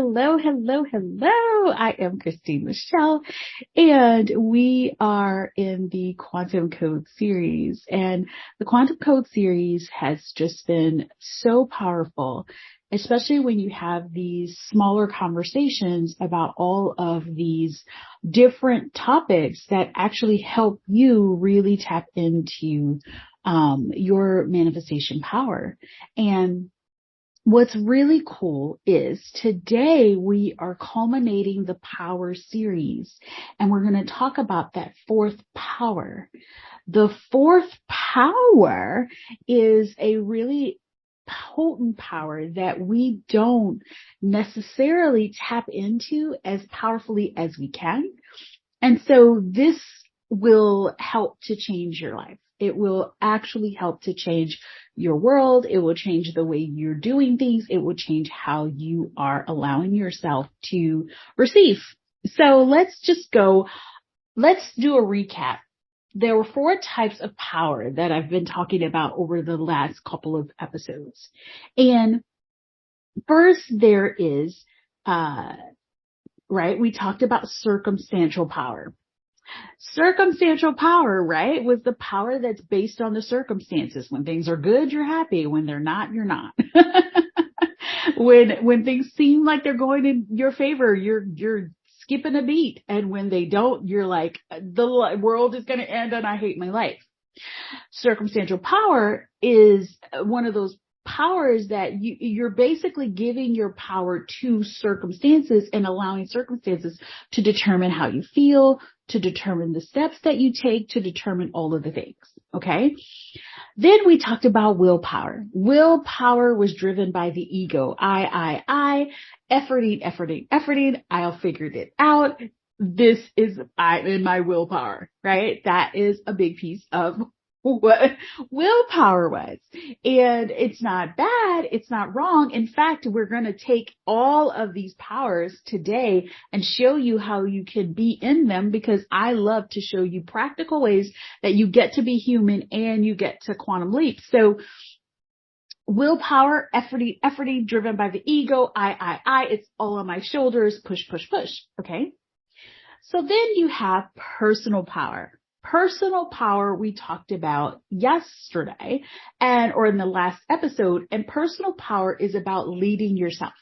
Hello, hello, hello. I am Christine Michelle, and we are in the Quantum Code series. And the Quantum Code series has just been so powerful, especially when you have these smaller conversations about all of these different topics that actually help you really tap into your manifestation power. And what's really cool is today we are culminating the power series, and we're going to talk about that fourth power. The fourth power is a really potent power that we don't necessarily tap into as powerfully as we can. And so this will help to change your life. It will actually help to change your world. It will change the way you're doing things. It will change how you are allowing yourself to receive. So let's just go. Let's do a recap. There were 4 types of power that I've been talking about over the last couple of episodes. And first there is, we talked about circumstantial power. Circumstantial power, right, was the power that's based on the circumstances. When things are good, you're happy. When they're not, you're not. When things seem like they're going in your favor, you're skipping a beat. And when they don't, you're like, the world is going to end and I hate my life. Circumstantial power is one of those powers that you're basically giving your power to circumstances and allowing circumstances to determine how you feel, to determine the steps that you take, to determine all of the things. Okay. Then we talked about willpower. Willpower was driven by the ego. Efforting. I figured it out. This is I in my willpower, right? That is a big piece of what willpower was. And it's not bad. It's not wrong. In fact, we're going to take all of these powers today and show you how you can be in them, because I love to show you practical ways that you get to be human and you get to quantum leap. So willpower, efforting, driven by the ego. It's all on my shoulders. Push. Okay. So then you have personal power. Personal power we talked about yesterday or in the last episode, and personal power is about leading yourself,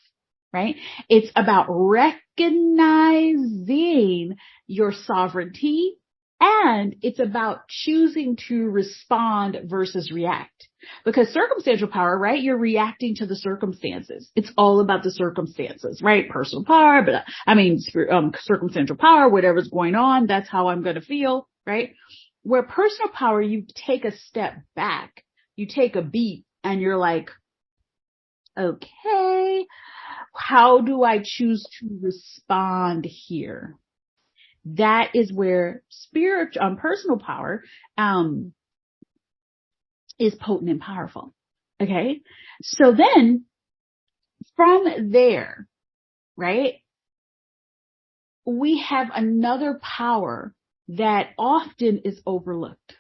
right? It's about recognizing your sovereignty, and it's about choosing to respond versus react. Because circumstantial power, right? You're reacting to the circumstances. It's all about the circumstances, right? Personal power, circumstantial power, whatever's going on, that's how I'm going to feel, right? Where personal power, you take a step back, you take a beat, and you're like, okay, how do I choose to respond here? That is where personal power, is potent and powerful. Okay. So then from there, right, we have another power that often is overlooked.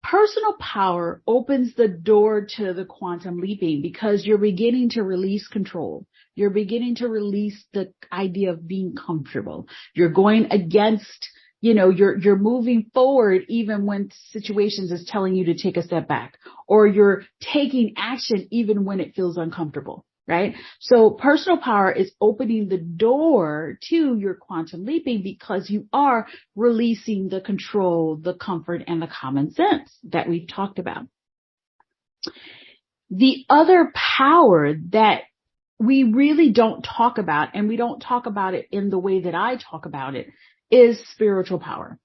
Personal power opens the door to the quantum leaping, because you're beginning to release control. You're beginning to release the idea of being comfortable. You're going against, you're moving forward even when situations is telling you to take a step back, or you're taking action even when it feels uncomfortable, right? So personal power is opening the door to your quantum leaping, because you are releasing the control, the comfort, and the common sense that we've talked about. The other power that we really don't talk about, and we don't talk about it in the way that I talk about it, is spiritual power.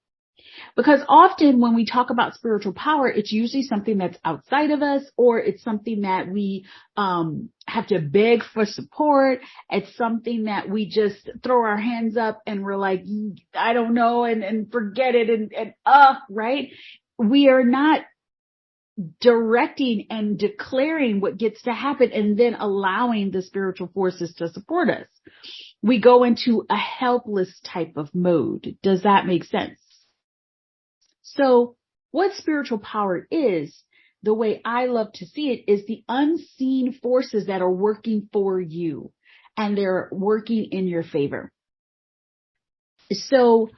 Because often when we talk about spiritual power, it's usually something that's outside of us, or it's something that we have to beg for support. It's something that we just throw our hands up and we're like, I don't know, and forget it, right? We are not directing and declaring what gets to happen and then allowing the spiritual forces to support us. We go into a helpless type of mode. Does that make sense? So what spiritual power is the way I love to see it is the unseen forces that are working for you, and they're working in your favor. So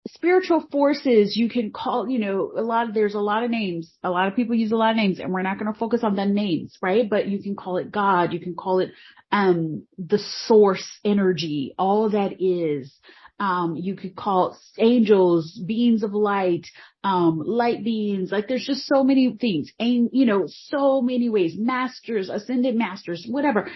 spiritual forces, you can call, there's a lot of names. A lot of people use a lot of names, and we're not going to focus on the names, right? But you can call it God. You can call it, the source energy, all that is. You could call it angels, beings of light, light beings. Like there's just so many things, and, so many ways, masters, ascended masters, whatever.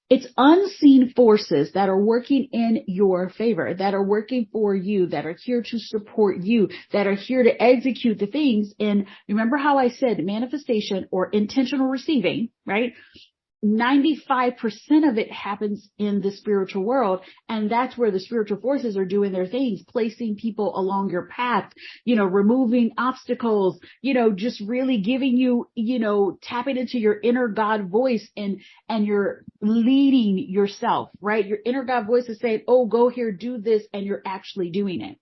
It's unseen forces that are working in your favor, that are working for you, that are here to support you, that are here to execute the things. And remember how I said manifestation or intentional receiving, right? 95% of it happens in the spiritual world. And that's where the spiritual forces are doing their things, placing people along your path, removing obstacles, just really giving you, tapping into your inner God voice, and you're leading yourself, right? Your inner God voice is saying, oh, go here, do this. And you're actually doing it.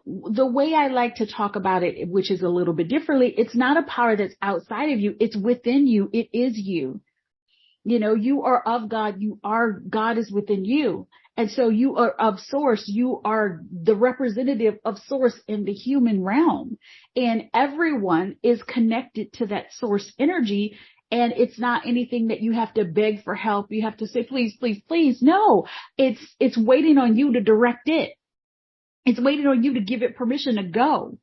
The way I like to talk about it, which is a little bit differently, it's not a power that's outside of you. It's within you. It is you. You are of God. God is within you. And so you are of source. You are the representative of source in the human realm. And everyone is connected to that source energy. And it's not anything that you have to beg for help. You have to say, please, please, please. No, it's waiting on you to direct it. It's waiting on you to give it permission to go.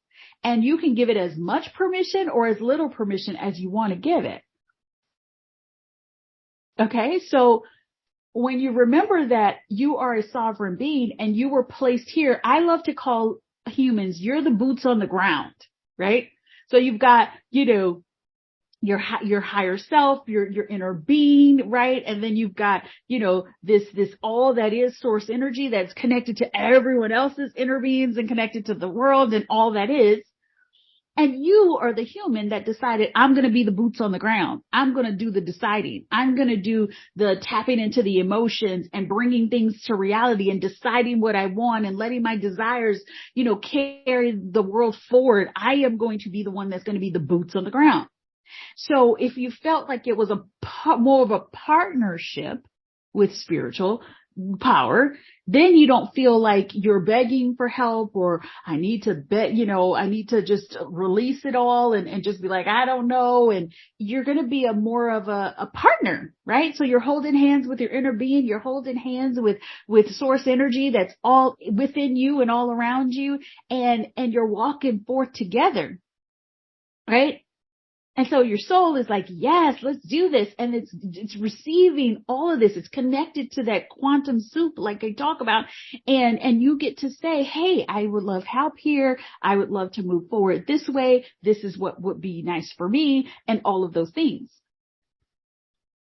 And you can give it as much permission or as little permission as you want to give it. Okay, so when you remember that you are a sovereign being and you were placed here, I love to call humans, you're the boots on the ground, right? So you've got, your higher self, your inner being, right? And then you've got, this all that is source energy that's connected to everyone else's inner beings and connected to the world and all that is. And you are the human that decided, I'm going to be the boots on the ground. I'm going to do the deciding. I'm going to do the tapping into the emotions and bringing things to reality and deciding what I want and letting my desires, carry the world forward. I am going to be the one that's going to be the boots on the ground. So if you felt like it was more of a partnership with spiritual power, then you don't feel like you're begging for help or I need to I need to just release it all and just be like, I don't know. And you're going to be more of a partner, right? So you're holding hands with your inner being. You're holding hands with source energy that's all within you and all around you. And you're walking forth together, right? And so your soul is like, yes, let's do this. And it's receiving all of this. It's connected to that quantum soup, like I talk about. And you get to say, hey, I would love help here. I would love to move forward this way. This is what would be nice for me, and all of those things.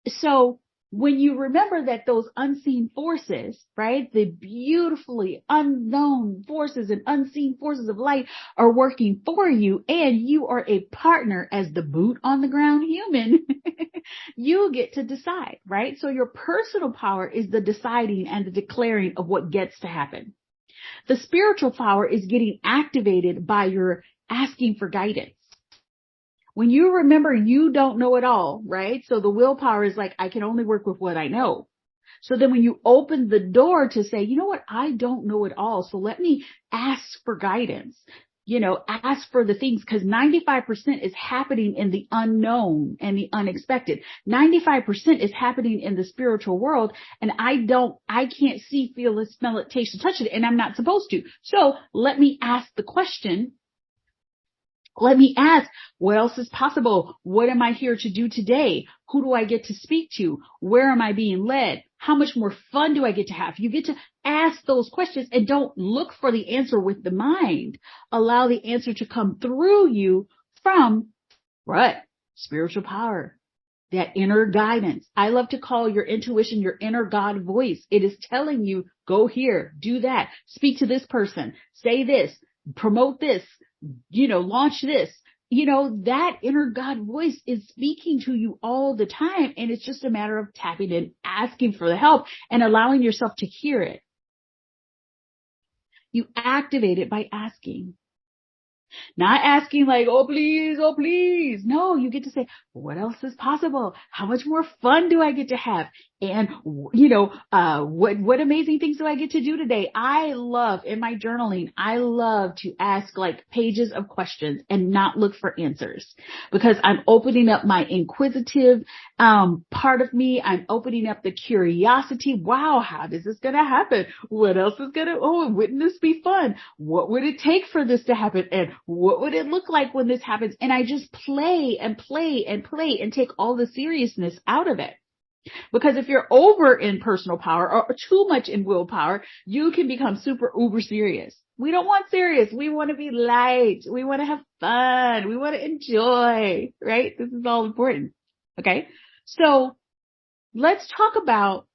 So when you remember that those unseen forces, right, the beautifully unknown forces and unseen forces of light are working for you, and you are a partner as the boot on the ground human, you get to decide, right? So your personal power is the deciding and the declaring of what gets to happen. The spiritual power is getting activated by your asking for guidance. When you remember you don't know it all, right? So the willpower is like, I can only work with what I know. So then when you open the door to say, you know what, I don't know it all. So let me ask for guidance, ask for the things, because 95% is happening in the unknown and the unexpected. 95% is happening in the spiritual world. And I can't see, feel it, smell it, taste it, touch it. And I'm not supposed to. So let me ask the question. Let me ask, what else is possible? What am I here to do today? Who do I get to speak to? Where am I being led? How much more fun do I get to have? You get to ask those questions and don't look for the answer with the mind. Allow the answer to come through you from what? Spiritual power, that inner guidance. I love to call your intuition your inner God voice. It is telling you, go here, do that, speak to this person, say this, promote this, launch this, that inner God voice is speaking to you all the time. And it's just a matter of tapping in, asking for the help and allowing yourself to hear it. You activate it by asking. Not asking like, oh, please, oh, please. No, you get to say, what else is possible? How much more fun do I get to have? And, what amazing things do I get to do today? I love in my journaling, I love to ask like pages of questions and not look for answers because I'm opening up my inquisitive, part of me. I'm opening up the curiosity. Wow. How is this going to happen? What else is wouldn't this be fun? What would it take for this to happen? And what would it look like when this happens? And I just play and play and play and take all the seriousness out of it. Because if you're over in personal power or too much in willpower, you can become super uber serious. We don't want serious. We want to be light. We want to have fun. We want to enjoy, right? This is all important. Okay. So let's talk about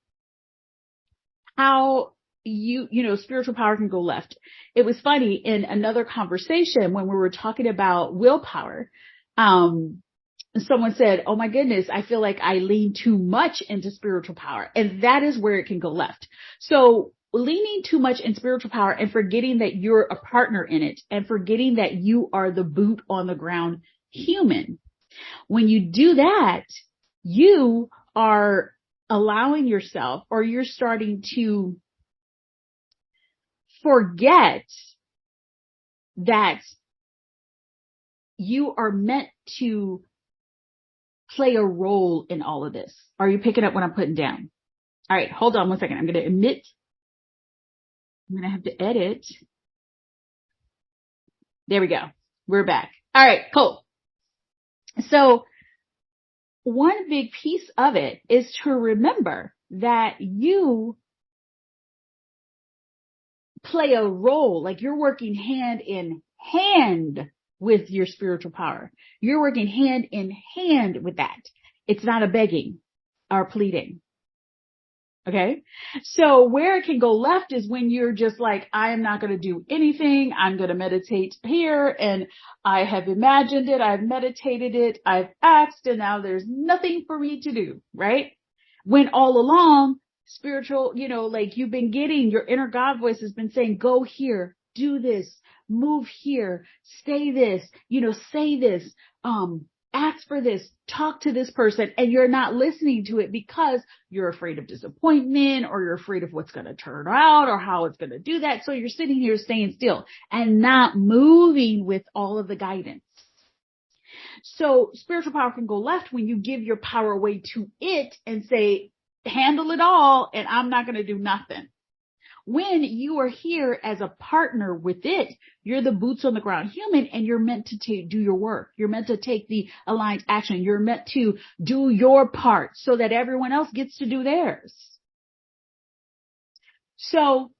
how spiritual power can go left. It was funny in another conversation when we were talking about willpower. Someone said, oh my goodness, I feel like I lean too much into spiritual power. And that is where it can go left. So leaning too much in spiritual power and forgetting that you're a partner in it and forgetting that you are the boot on the ground human. When you do that, you are allowing yourself, or you're starting to forget that you are meant to play a role in all of this. Are you picking up what I'm putting down? All right, hold on one second. I'm going to admit. I'm going to have to edit. There we go. We're back. All right, cool. So one big piece of it is to remember that you play a role, like you're working hand in hand with your spiritual power. You're working hand in hand with that. It's not a begging or pleading. Okay. So where it can go left is when you're just like, I am not going to do anything. I'm going to meditate here. And I have imagined it. I've meditated it. I've asked, and now there's nothing for me to do. Right. When all along spiritual, like you've been getting, your inner God voice has been saying, go here, do this, move here, say this, say this, ask for this, talk to this person, and you're not listening to it because you're afraid of disappointment, or you're afraid of what's going to turn out or how it's going to do that. So you're sitting here staying still and not moving with all of the guidance. So spiritual power can go left when you give your power away to it and say, handle it all, and I'm not going to do nothing. When you are here as a partner with it, you're the boots on the ground human, and you're meant to do your work. You're meant to take the aligned action. You're meant to do your part so that everyone else gets to do theirs. So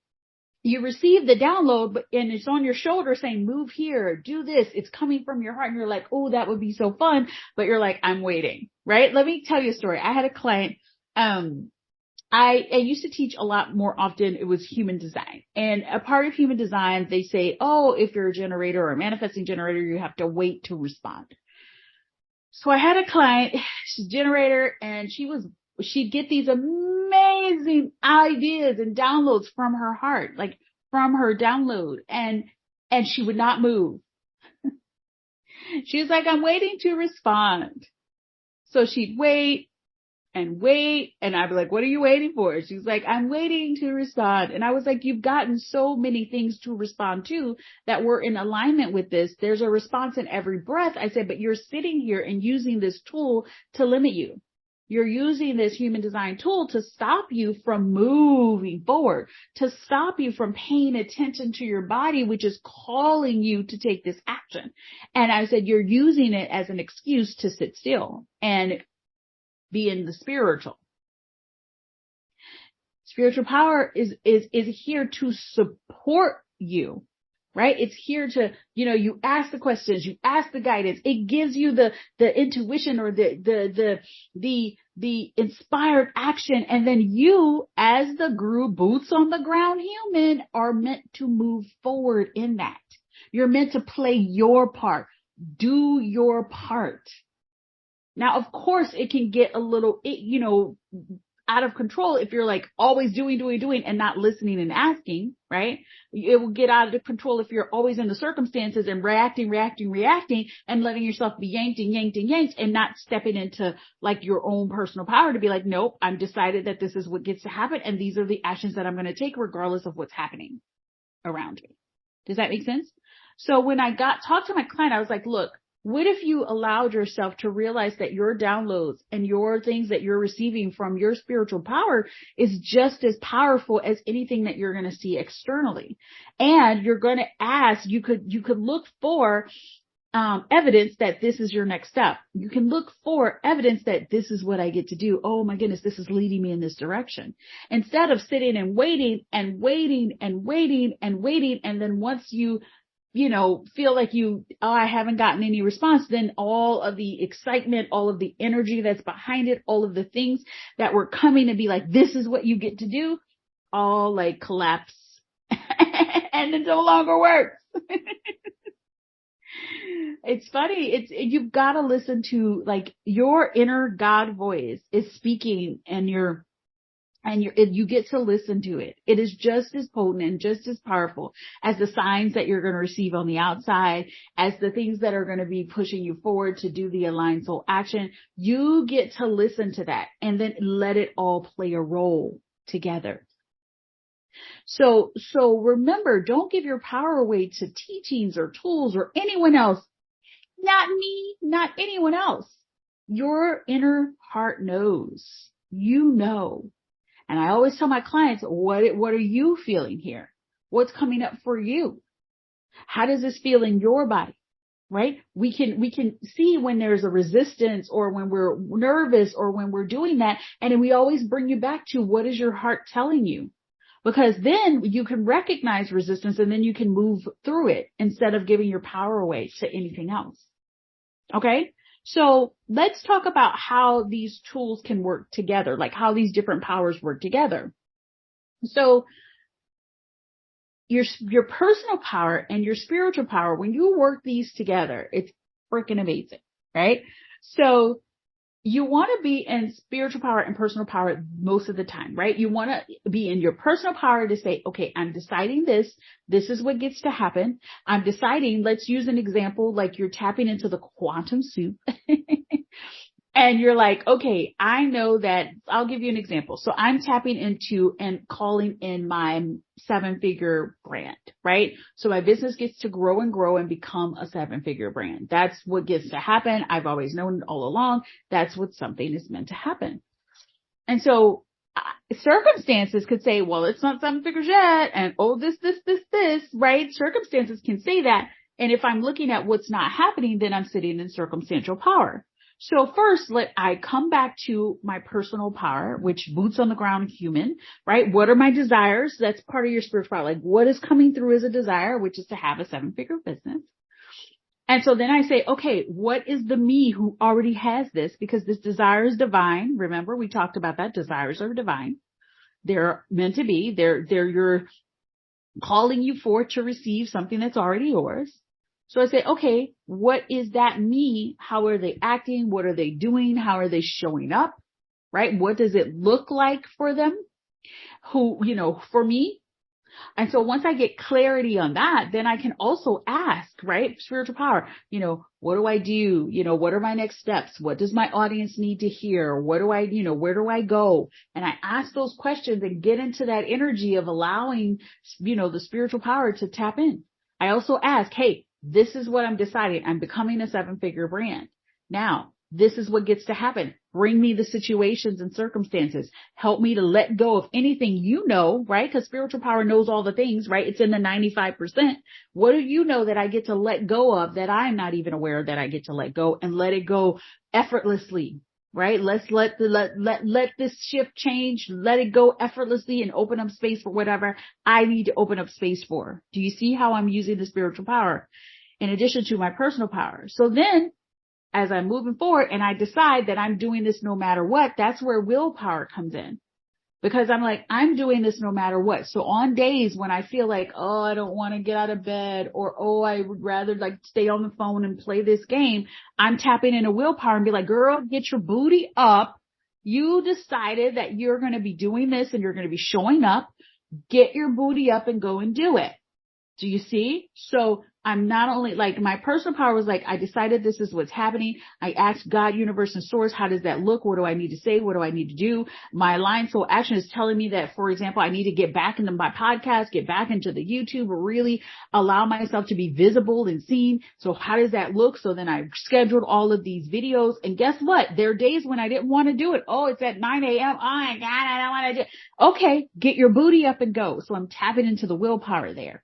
you receive the download, and it's on your shoulder saying, move here, do this. It's coming from your heart, and you're like, oh, that would be so fun. But you're like, I'm waiting, right? Let me tell you a story. I had a client, I used to teach a lot more often. It was human design, and a part of human design, they say, oh, if you're a generator or a manifesting generator, you have to wait to respond. So I had a client, she's a generator, and she'd get these amazing ideas and downloads from her heart, like from her download, and she would not move. She was like, I'm waiting to respond. So she'd wait and wait. And I'd be like, what are you waiting for? She's like, I'm waiting to respond. And I was like, you've gotten so many things to respond to that were in alignment with this. There's a response in every breath. I said, but you're sitting here and using this tool to limit you. You're using this human design tool to stop you from moving forward, to stop you from paying attention to your body, which is calling you to take this action. And I said, you're using it as an excuse to sit still and be in the spiritual. Spiritual power is here to support you, right? It's here to, you ask the questions, you ask the guidance. It gives you the intuition or the inspired action. And then you, as the group boots on the ground human, are meant to move forward in that. You're meant to play your part, do your part. Now, of course, it can get a little, out of control if you're like always doing and not listening and asking, right? It will get out of control if you're always in the circumstances and reacting and letting yourself be yanked and not stepping into like your own personal power to be like, nope, I'm decided that this is what gets to happen. And these are the actions that I'm going to take regardless of what's happening around me. Does that make sense? So when I talked to my client, I was like, look, what if you allowed yourself to realize that your downloads and your things that you're receiving from your spiritual power is just as powerful as anything that you're going to see externally? And you're going to ask, you could look for evidence that this is your next step. You can look for evidence that this is what I get to do. Oh my goodness, this is leading me in this direction. Instead of sitting and waiting. And then once you feel like I haven't gotten any response, then all of the excitement, all of the energy that's behind it, all of the things that were coming to be like, this is what you get to do, all like collapse and it no longer works. It's funny. You've got to listen to like your inner God voice is speaking and you get to listen to it. It is just as potent and just as powerful as the signs that you're going to receive on the outside, as the things that are going to be pushing you forward to do the aligned soul action. You get to listen to that and then let it all play a role together. So remember, don't give your power away to teachings or tools or anyone else. Not me, not anyone else. Your inner heart knows. You know. And I always tell my clients, what are you feeling here? What's coming up for you? How does this feel in your body? Right? We can see when there's a resistance or when we're nervous or when we're doing that. And we always bring you back to what is your heart telling you? Because then you can recognize resistance and then you can move through it instead of giving your power away to anything else. Okay? So let's talk about how these tools can work together, like how these different powers work together. So your personal power and your spiritual power, when you work these together, it's freaking amazing, right? So you want to be in spiritual power and personal power most of the time, right? You want to be in your personal power to say, okay, I'm deciding this. This is what gets to happen. I'm deciding, let's use an example, like you're tapping into the quantum soup and you're like, okay, I know that I'll give you an example. So I'm tapping into and calling in my 7-figure brand, right? So my business gets to grow and become a 7-figure brand. That's what gets to happen. I've always known all along. That's what something is meant to happen. And so circumstances could say, well, it's not 7 figures yet. And oh, this, right? Circumstances can say that. And if I'm looking at what's not happening, then I'm sitting in circumstantial power. So first, I come back to my personal power, which boots on the ground human, right? What are my desires? That's part of your spiritual power. Like what is coming through as a desire, which is to have a 7-figure business. And so then I say, okay, what is the me who already has this? Because this desire is divine. Remember, we talked about that. Desires are divine. They're meant to be. You're calling you forth to receive something that's already yours. So I say, okay, what is that me? How are they acting? What are they doing? How are they showing up? Right? What does it look like for them? For me? And so once I get clarity on that, then I can also ask, right? Spiritual power, what do I do? What are my next steps? What does my audience need to hear? Where do I go? And I ask those questions and get into that energy of allowing, the spiritual power to tap in. I also ask, hey, this is what I'm deciding. I'm becoming a 7-figure brand. Now, this is what gets to happen. Bring me the situations and circumstances. Help me to let go of anything right? Because spiritual power knows all the things, right? It's in the 95%. What do you know that I get to let go of that I'm not even aware that I get to let go and let it go effortlessly, right? Let's let this shift change, let it go effortlessly and open up space for whatever I need to open up space for. Do you see how I'm using the spiritual power in addition to my personal power? So then as I'm moving forward and I decide that I'm doing this no matter what, that's where willpower comes in. Because I'm like, I'm doing this no matter what. So on days when I feel like, oh, I don't want to get out of bed, or, oh, I would rather like stay on the phone and play this game, I'm tapping into willpower and be like, girl, get your booty up. You decided that you're going to be doing this and you're going to be showing up. Get your booty up and go and do it. Do you see? So I'm not only like my personal power was like, I decided this is what's happening. I asked God, universe, and source, how does that look? What do I need to say? What do I need to do? My aligned soul action is telling me that, for example, I need to get back into my podcast, get back into the YouTube, or really allow myself to be visible and seen. So how does that look? So then I scheduled all of these videos, and guess what? There are days when I didn't want to do it. Oh, it's at 9 a.m. Oh my God, I don't want to do it. Okay, get your booty up and go. So I'm tapping into the willpower there.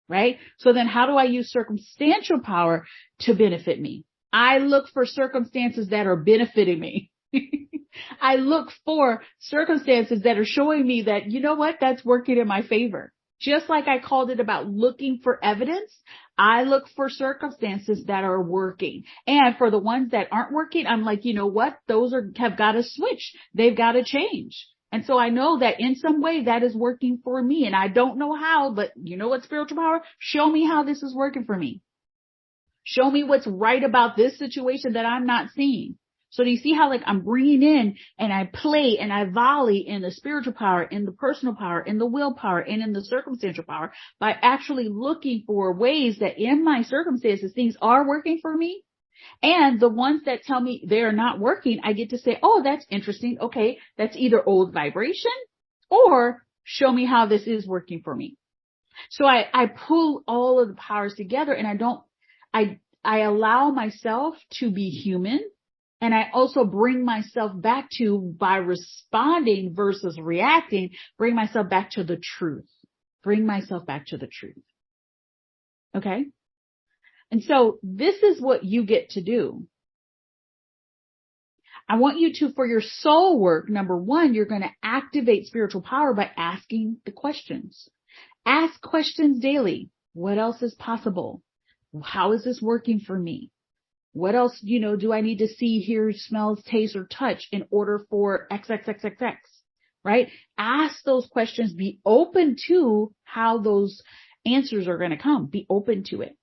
Right? So then how do I use circumstantial power to benefit me? I look for circumstances that are benefiting me. I look for circumstances that are showing me that, you know what, that's working in my favor. Just like I called it about looking for evidence, I look for circumstances that are working. And for the ones that aren't working, I'm like, you know what, those have got to switch. They've got to change. And so I know that in some way that is working for me, and I don't know how, but you know what, spiritual power? Show me how this is working for me. Show me what's right about this situation that I'm not seeing. So do you see how like I'm bringing in and I play and I volley in the spiritual power, in the personal power, in the willpower, and in the circumstantial power by actually looking for ways that in my circumstances, things are working for me. And the ones that tell me they're not working, I get to say, oh, that's interesting. Okay, that's either old vibration or show me how this is working for me. So I pull all of the powers together, and I allow myself to be human. And I also bring myself back to, by responding versus reacting, bring myself back to the truth. Bring myself back to the truth. Okay? And so this is what you get to do. I want you to, for your soul work, number one, you're going to activate spiritual power by asking the questions. Ask questions daily. What else is possible? How is this working for me? What else, do I need to see, hear, smell, taste, or touch in order for XXXXX, right? Ask those questions. Be open to how those answers are going to come. Be open to it.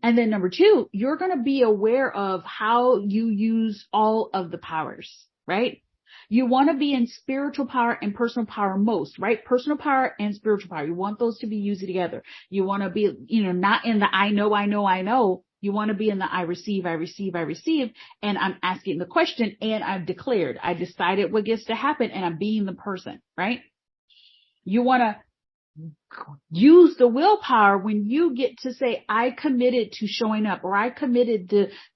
And then number two, you're going to be aware of how you use all of the powers, right? You want to be in spiritual power and personal power most, right? Personal power and spiritual power. You want those to be used together. You want to be, not in the I know. You want to be in the I receive, and I'm asking the question, and I've declared, I decided what gets to happen, and I'm being the person, right? You want to use the willpower when you get to say, I committed to showing up, or I committed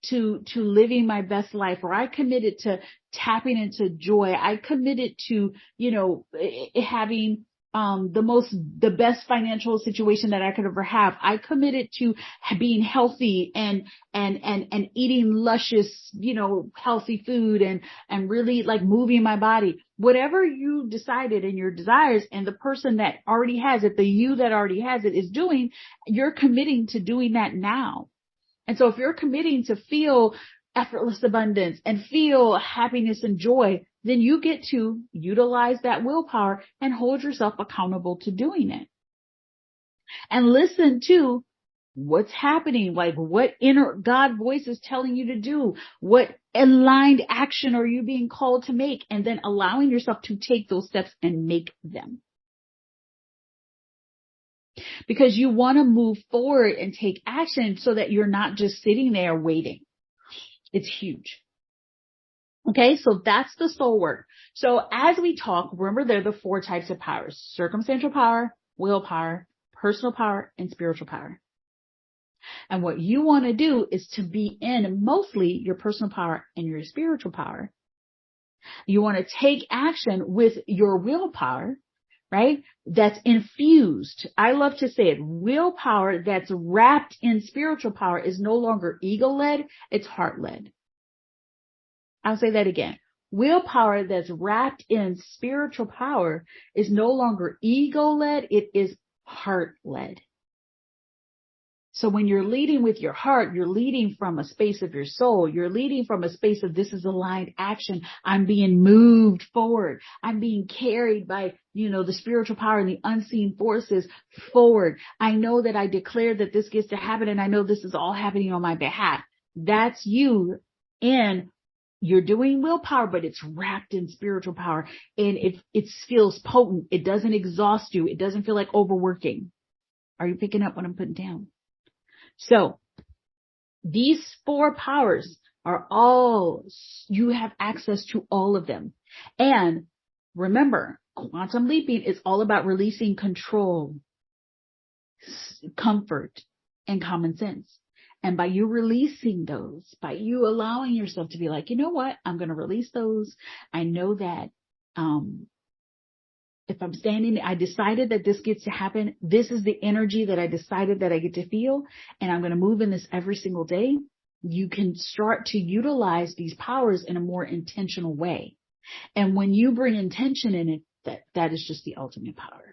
to living my best life, or I committed to tapping into joy. I committed to, having the best financial situation that I could ever have. I committed to being healthy and eating luscious, healthy food and really like moving my body. Whatever you decided in your desires, and the person that already has it, the you that already has it is doing, you're committing to doing that now. And so if you're committing to feel effortless abundance and feel happiness and joy, then you get to utilize that willpower and hold yourself accountable to doing it. And listen to what's happening, like what inner God voice is telling you to do, what aligned action are you being called to make, and then allowing yourself to take those steps and make them. Because you want to move forward and take action so that you're not just sitting there waiting. It's huge. Okay, so that's the soul work. So as we talk, remember there are the 4 types of powers: circumstantial power, willpower, personal power, and spiritual power. And what you want to do is to be in mostly your personal power and your spiritual power. You want to take action with your willpower, right? That's infused. I love to say it. Willpower that's wrapped in spiritual power is no longer ego-led, it's heart-led. I'll say that again. Willpower that's wrapped in spiritual power is no longer ego-led, it is heart-led. So when you're leading with your heart, you're leading from a space of your soul. You're leading from a space of, this is aligned action. I'm being moved forward. I'm being carried by, the spiritual power and the unseen forces forward. I know that I declared that this gets to happen, and I know this is all happening on my behalf. That's you in you're doing willpower, but it's wrapped in spiritual power, and it feels potent. It doesn't exhaust you. It doesn't feel like overworking. Are you picking up what I'm putting down? So these 4 powers are all, you have access to all of them. And remember, quantum leaping is all about releasing control, comfort, and common sense. And by you releasing those, by you allowing yourself to be like, you know what, I'm going to release those. I know that if I'm standing, I decided that this gets to happen. This is the energy that I decided that I get to feel. And I'm going to move in this every single day. You can start to utilize these powers in a more intentional way. And when you bring intention in it, that is just the ultimate power.